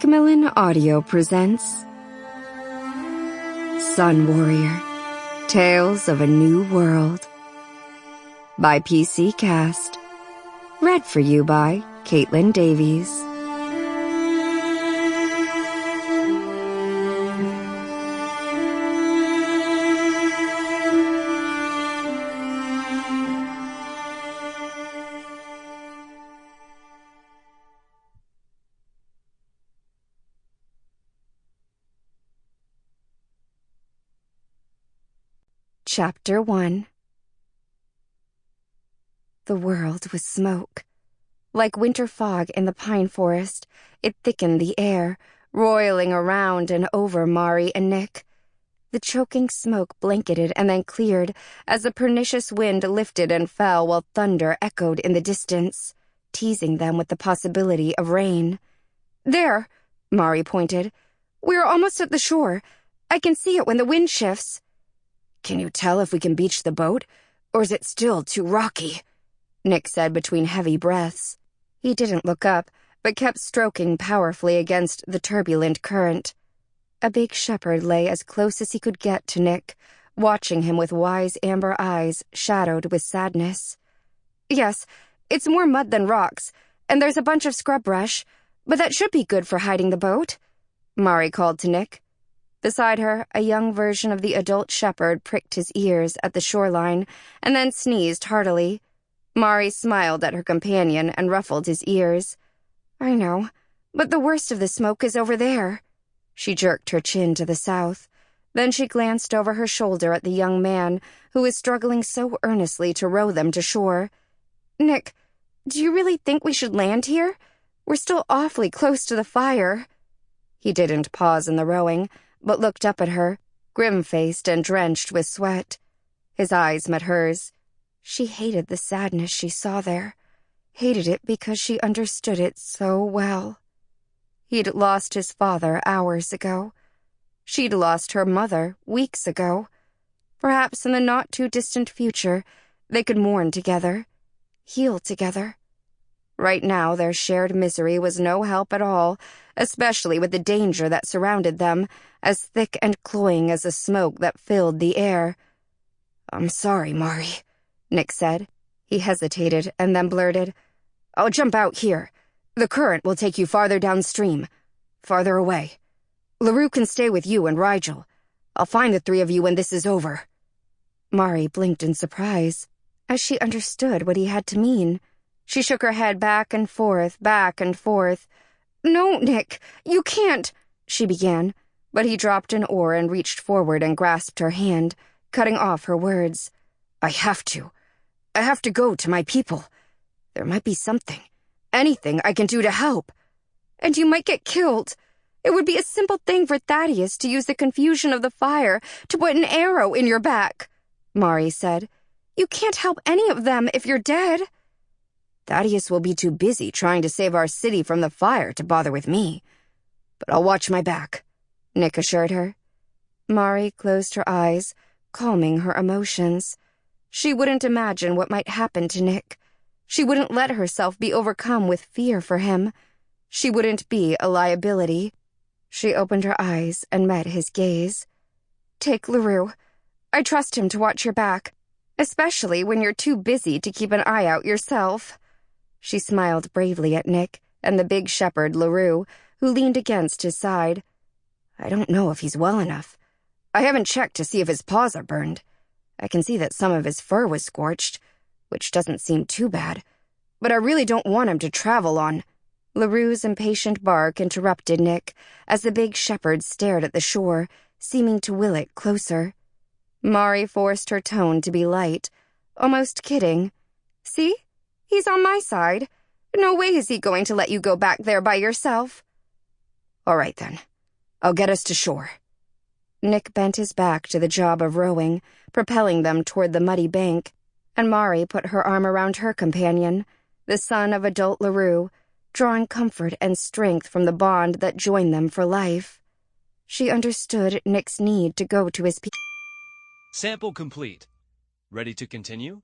Macmillan Audio presents Sun Warrior, Tales of a New World by PC Cast. Read for you by Caitlin Davies. Chapter 1. The world was smoke. Like winter fog in the pine forest, it thickened the air, roiling around and over Mari and Nik. The choking smoke blanketed and then cleared as the pernicious wind lifted and fell while thunder echoed in the distance, teasing them with the possibility of rain. "There," Mari pointed. "We're almost at the shore. I can see it when the wind shifts." "Can you tell if we can beach the boat, or is it still too rocky?" Nik said between heavy breaths. He didn't look up, but kept stroking powerfully against the turbulent current. A big shepherd lay as close as he could get to Nik, watching him with wise amber eyes shadowed with sadness. "Yes, it's more mud than rocks, and there's a bunch of scrub brush, but that should be good for hiding the boat," Mari called to Nik. Beside her, a young version of the adult shepherd pricked his ears at the shoreline and then sneezed heartily. Mari smiled at her companion and ruffled his ears. "I know, but the worst of the smoke is over there." She jerked her chin to the south. Then she glanced over her shoulder at the young man who was struggling so earnestly to row them to shore. "Nik, do you really think we should land here? We're still awfully close to the fire." He didn't pause in the rowing, but looked up at her, grim-faced and drenched with sweat. His eyes met hers. She hated the sadness she saw there, hated it because she understood it so well. He'd lost his father hours ago. She'd lost her mother weeks ago. Perhaps in the not-too-distant future, they could mourn together, heal together. Right now, their shared misery was no help at all, especially with the danger that surrounded them, as thick and cloying as the smoke that filled the air. "I'm sorry, Mari," Nik said. He hesitated and then blurted, "I'll jump out here. The current will take you farther downstream, farther away. LaRue can stay with you and Rigel. I'll find the three of you when this is over." Mari blinked in surprise, as she understood what he had to mean. She shook her head back and forth, back and forth. "No, Nik, you can't," she began, but he dropped an oar and reached forward and grasped her hand, cutting off her words. "I have to. I have to go to my people. There might be something, anything I can do to help." "And you might get killed. It would be a simple thing for Thaddeus to use the confusion of the fire to put an arrow in your back," Mari said. "You can't help any of them if you're dead." "Thaddeus will be too busy trying to save our city from the fire to bother with me. But I'll watch my back," Nik assured her. Mari closed her eyes, calming her emotions. She wouldn't imagine what might happen to Nik. She wouldn't let herself be overcome with fear for him. She wouldn't be a liability. She opened her eyes and met his gaze. "Take LaRue. I trust him to watch your back, especially when you're too busy to keep an eye out yourself." She smiled bravely at Nik and the big shepherd LaRue, who leaned against his side. "I don't know if he's well enough. I haven't checked to see if his paws are burned. I can see that some of his fur was scorched, which doesn't seem too bad. But I really don't want him to travel on." LaRue's impatient bark interrupted Nik as the big shepherd stared at the shore, seeming to will it closer. Mari forced her tone to be light, almost kidding. "See? He's on my side. No way is he going to let you go back there by yourself." "All right, then. I'll get us to shore." Nik bent his back to the job of rowing, propelling them toward the muddy bank, and Mari put her arm around her companion, the son of adult LaRue, drawing comfort and strength from the bond that joined them for life. She understood Nik's need to go to his people. Sample complete. Ready to continue?